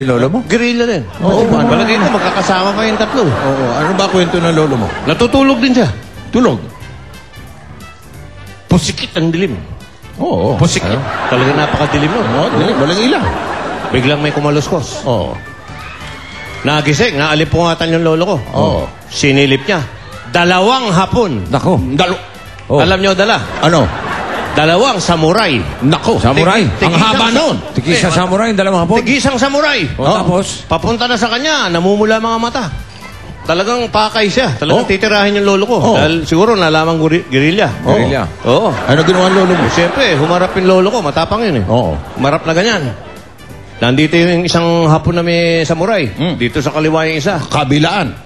Lolo mo? Guerrilla din. Oo, paano? Palagay ko, magkakasama kayong tatlo. Oo, ano ba kwento ng lolo mo? Natutulog din siya. Tulog? Pusikit ang dilim. Oo. Pusikit. Talaga napakadilim nun. Oo, dilim. Walang ilaw. Biglang may kumaluskos. Oo. Nagising, naalipungatan yung lolo ko. Oo. Sinilip niya. 2 hapon. Nako. Oh. Alam niyo dala? Ano? 2 samurai. Nako. Samurai. Tigi- Ang haba tigisang- noon. Tigisa samurai, dalawang hapon. Tigisang samurai. O, tapos? Papunta na sa kanya, namumula mga mata. Talagang pakay siya. Talagang Oh. titirahin yung lolo ko. Oh. Dahil siguro nalaman guerrilla. Oo. Guerrilla. Oo. Ano ginawa ng lolo mo? Siyempre, humarap yung lolo ko. Matapang yun eh. Oo. Humarap na ganyan. Nandito yung isang hapon na may samurai. Dito sa kaliwa yung isa. Kabilaan.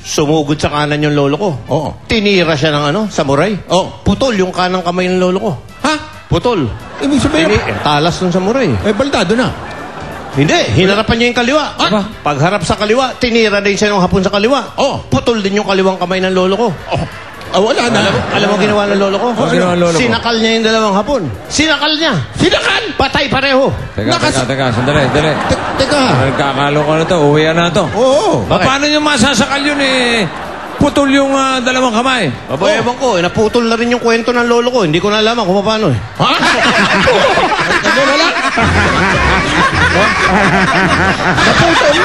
Sumugod sa kanan yung lolo ko. Oo. Tinira siya ng samurai. Oo. Putol yung kanang kamay ng lolo ko. Ha? Putol. Ibig sabihin, Talas ng samurai. baldado na. Hindi, hinarapan niya yung kaliwa. Aba. Pagharap sa kaliwa, tinira din siya ng hapon sa kaliwa. Oh. Putol din yung kaliwang kamay ng lolo ko. Oh. Wala na. Alam mo ginawa ng lolo ko? Ano ginawa ng lolo ko? Sinakal niya yung 2 hapon. Sinakal niya. Sinakal! Patay pareho. Teka, sandali. Teka. Nagkakalo ko na to, uwian na to. Oo. Bakit? Paano nyo masasakal yun eh? Putol yung dalawang kamay. Aba, ewan ko, naputol na rin yung kwento ng lolo ko. Hindi ko na alam kung paano eh. Ha? Ano na lang? Naputol.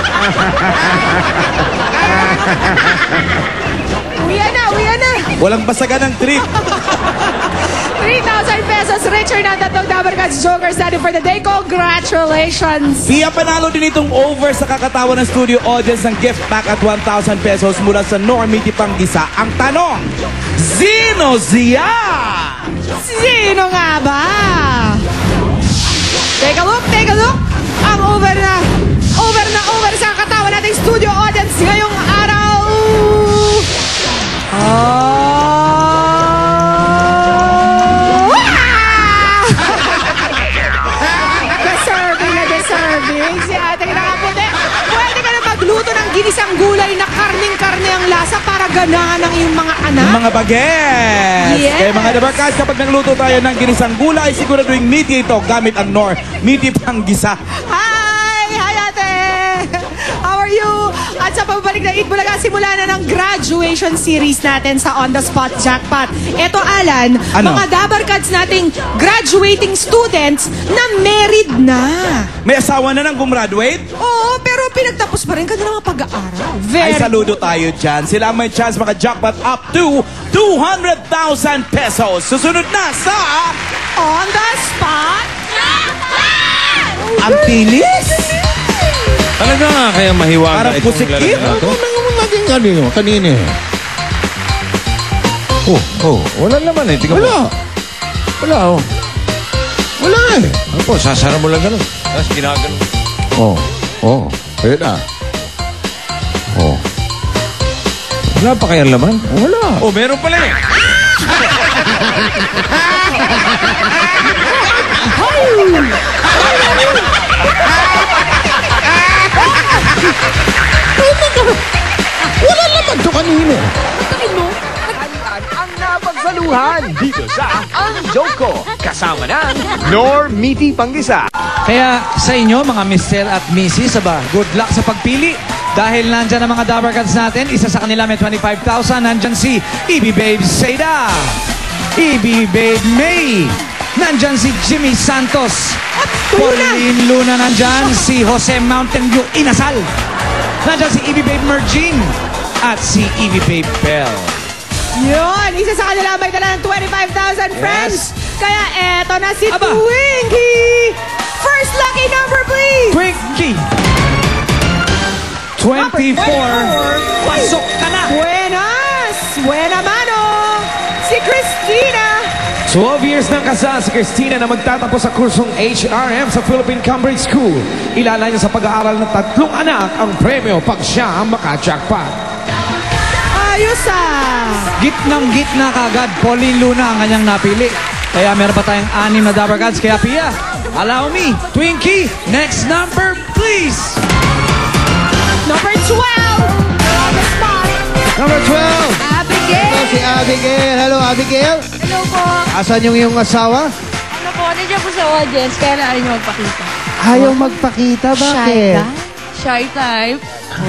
Uwi na! Walang basagan ng trip. 3,000 pesos richer na tatlong Dabarkats Jokers natin for the day. Congratulations! Pia panalo din itong over sa kakatawa ng studio audience ng gift pack at 1,000 pesos mula sa Normity Panggisa. Ang tanong, sino siya? Sino nga ba? Take a look! Ang over sa kakatawa nating studio audience ngayong araw! Deserving si Ate Kinaputi. Pwede ka na magluto ng ginisang gulay na karning-karne ang lasa para ganahan ng iyong mga anak. Mga bagets! Yes. Kaya mga Dabarkats, kapag nagluto tayo ng ginisang gulay, siguraduhin meaty ito gamit ang Normity Panggisa. Hi! Hi, Ate! How are you? At sa pagbalik na Eat Bulaga, simula na ng graduation series natin sa On The Spot Jackpot. Ito, Alan, Ano? mga Dabarkats nating graduating students na married na. May asawa na nang gumraduate? Oo, pero pinagtapos pa rin kanilang mga pag-aaral. Ay, saludo tayo dyan. Sila ang may chance maka-jackpot up to 200,000 pesos. Susunod na sa... On The Spot Jackpot! Ang bilis! Talaga nga kaya mahiwaga Parang itong pusikip. lalaki na to. Naging kanina eh. Wala naman eh. Tingnan mo. Wala oh. Wala eh. Ano po, sasara mo lang ganun. Tapos ginaganon. Ayun na. Wala pa kayang laman? Wala. Oh, meron pala eh. Wala naman to kanina. Ang napagsaluhan dito sa Ang Joko kasama ng Normity Panggisa. Kaya sa inyo, mga Mr. at Mrs. Good luck sa pagpili. Dahil nandyan ang mga Dabarkats natin, isa sa kanila may 25,000. Nandyan si EB Babe Seda, EB Babe May, nandyan si Jimmy Santos, Pauline Luna, nandyan si Jose Mountain View Inasal, nandyan si EB Babe Merging, at si EB Babe Bell. Yun, isa sa kanila may dala ng 25,000 friends. Kaya eto na si Aba. Twinkie! First lucky number, please! Twinkie! 24. Pasok ka na! Buenas! Buena mano! Si Christina! 12 years ng kasal si Christina na magtatapos sa kursong HRM sa Philippine Cambridge School. Ilala niya sa pag-aaral ng 3 anak ang premyo pag siya ang maka-jackpot. Ayos ah! Gitnang-gitna kagad, Pauline Luna ang kanyang napili. Kaya meron pa tayong 6 na Dabarkats. Kaya Pia, allow me, Twinkie, next number please! Number 12! On the spot! Number 12. Abigail! Ito si Abigail. Hello, Abigail. Hello po. Asan yung iyong asawa? Ano po, nandiyan po sa audience, kaya na ayaw niyo magpakita. Ayaw magpakita, Shy bakit? guy? Shy type.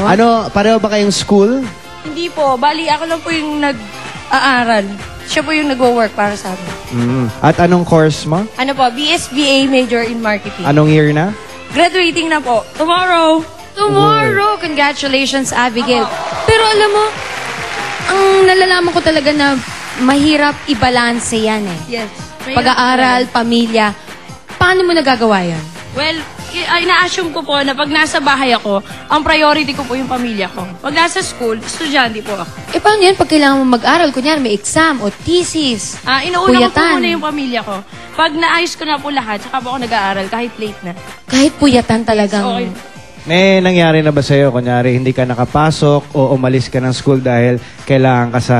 Ano, pareho ba kayong school? Hindi po. Bali, ako lang po yung nag-aaral. Siya po yung nagwo-work para sa amin. At anong course mo? Ano po? BSBA major in marketing. Anong year na? Graduating na po. Tomorrow. Tomorrow! Congratulations, Abigail. Pero alam mo, ang nalalaman ko talaga na mahirap i-balance yan eh. Yes. Pag-aaral, pamilya. Paano mo nagagawa yan? Well, ina-assume ko po na pag nasa bahay ako, ang priority ko po yung pamilya ko. Pag nasa school, estudyante po ako. Eh paano yan pag kailangan mo mag-aral? Kunyari may exam o thesis. Inuuna ko po Puyatan. muna yung pamilya ko. Pag naayos ko na po lahat, saka po ako nag-aaral kahit late na. Kahit puyatan talagang... Okay. May nangyari na ba sa'yo? Kunyari, hindi ka nakapasok o umalis ka ng school dahil kailangan ka sa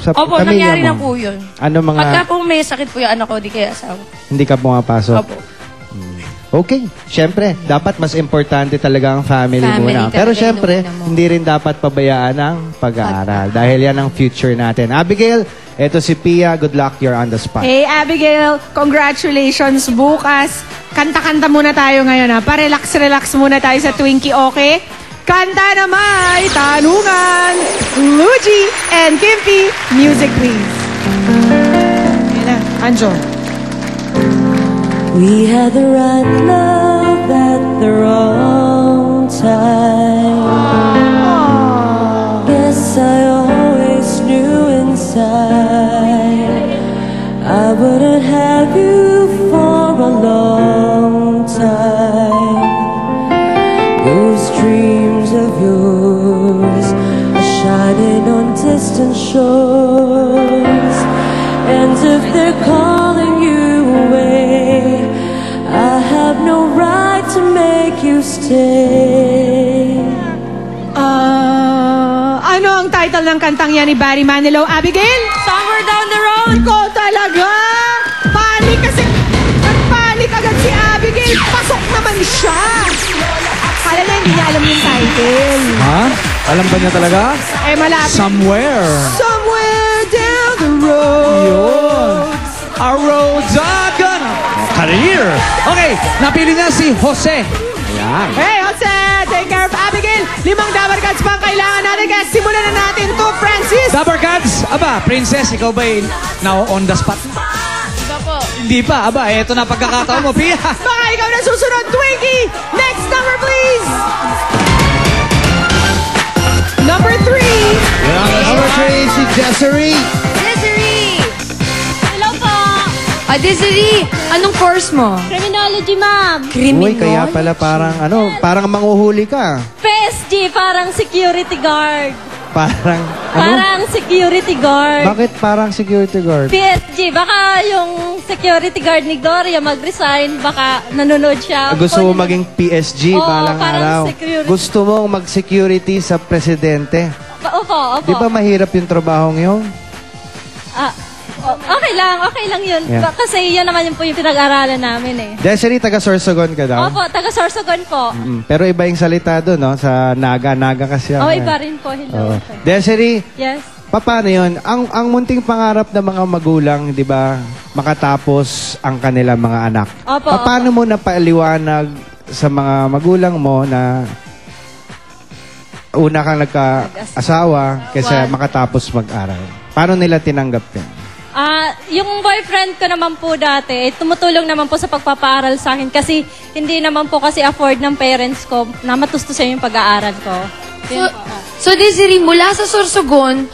Opo, pamilya nangyari mo? na po yun. Ano mga... Pagka po may sakit po yung anak ko, di kaya asawa. Hindi ka pumapasok? Opo. Okay. Siyempre, dapat mas importante talaga ang family Family muna. talaga Pero yung siyempre, una mo. hindi rin dapat pabayaan ang pag-aaral. Dahil yan ang future natin. Abigail, eto si Pia. Good luck. You're on the spot. Hey, Abigail, congratulations. Bukas, kanta-kanta muna tayo ngayon, ha? Pa-relax-relax muna tayo sa Twinkie, okay? Kanta na may tanungan. Luigi and Kimpi, music please. Ayan na, Anjo. We had the right love at the wrong time. Guess I always knew inside I wouldn't have you for a long time. Those dreams of yours are shining on distant shores, and if they're calling you away, I have no right to make you stay. Ano ang title ng kantang yan ni Barry Manilow, Abigail? Somewhere down the road! Ikaw talaga! Panik kasi! Nagpanik agad si Abigail! Pasok naman siya! Kala na hindi niya alam yung title. Ha? Alam ba niya talaga? Eh, malapit. Somewhere. Somewhere down the road. Yun. A roads are gonna... Career. Okay, napili niya si Jose. Ayan. Hey, Jose! Take care of Abigail! 5 Dabber Cats pa ang kailangan natin. Kaya simulan na natin to, Francis! Dabber Cats, aba, Princess, ikaw ba'y now on the spot? Diba po? Hindi pa, aba, eto na pagkakataon mo, Pia. Baka ikaw na susunod, Twinkie! Next number, please! Number 3. Number 3, si Desiree. Desiree! Hello po! Desiree, anong course mo? Criminology, ma'am. Uy, kaya pala parang manguhuli ka. PSG, parang security guard. Parang, Parang security guard. Bakit parang security guard? PSG, baka yung security guard ni Gloria mag-resign, baka nanonood siya. Gusto mo maging PSG Oo, balang parang araw. security. Gusto mong mag-security sa presidente. Opo. Di ba mahirap yung trabahong yun? Okay lang yun. Yeah. Kasi yun naman po yung pinag-aralan namin eh. Desiree, taga Sorsogon ka daw? Opo, taga Sorsogon po. Pero iba yung salita doon, no? Sa Naga kasi. Iba rin po. Hello. Desiree, Yes. paano yun? Ang munting pangarap ng mga magulang, di ba, makatapos ang kanilang mga anak. Opo, Paano mo napaliwanag sa mga magulang mo na una kang nagka-asawa kaysa makatapos mag-aral? Paano nila tinanggap yun? Yung boyfriend ko naman po dati, tumutulong naman po sa pagpapaaral sa akin kasi hindi naman po kasi afford ng parents ko na matustusin yung pag-aaral ko. So Desiree, mula sa Sorsogon,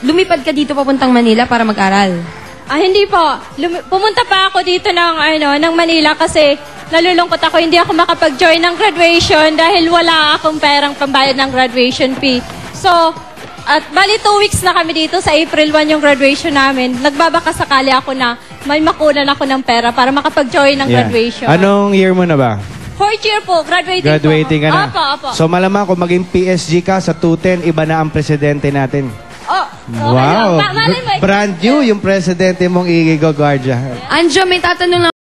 lumipad ka dito papuntang Manila para mag-aral? Hindi po. Pumunta pa ako dito ng Manila kasi nalulungkot ako. Hindi ako makapag-join ng graduation dahil wala akong perang pambayad ng graduation fee. So, at bali 2 weeks na kami dito sa April 1 yung graduation namin. Nagbabaka sakali ako na may makunan ako ng pera para makapag-join ng graduation. Anong year mo na ba? 4th year po, graduating Graduating po. ka na? Opo. So malamang kung maging PSG ka sa 210, iba na ang presidente natin. Okay Wow! lang. Malay mo, Brand new yung presidente mong igigogwardya. Anjo, may tatanong lang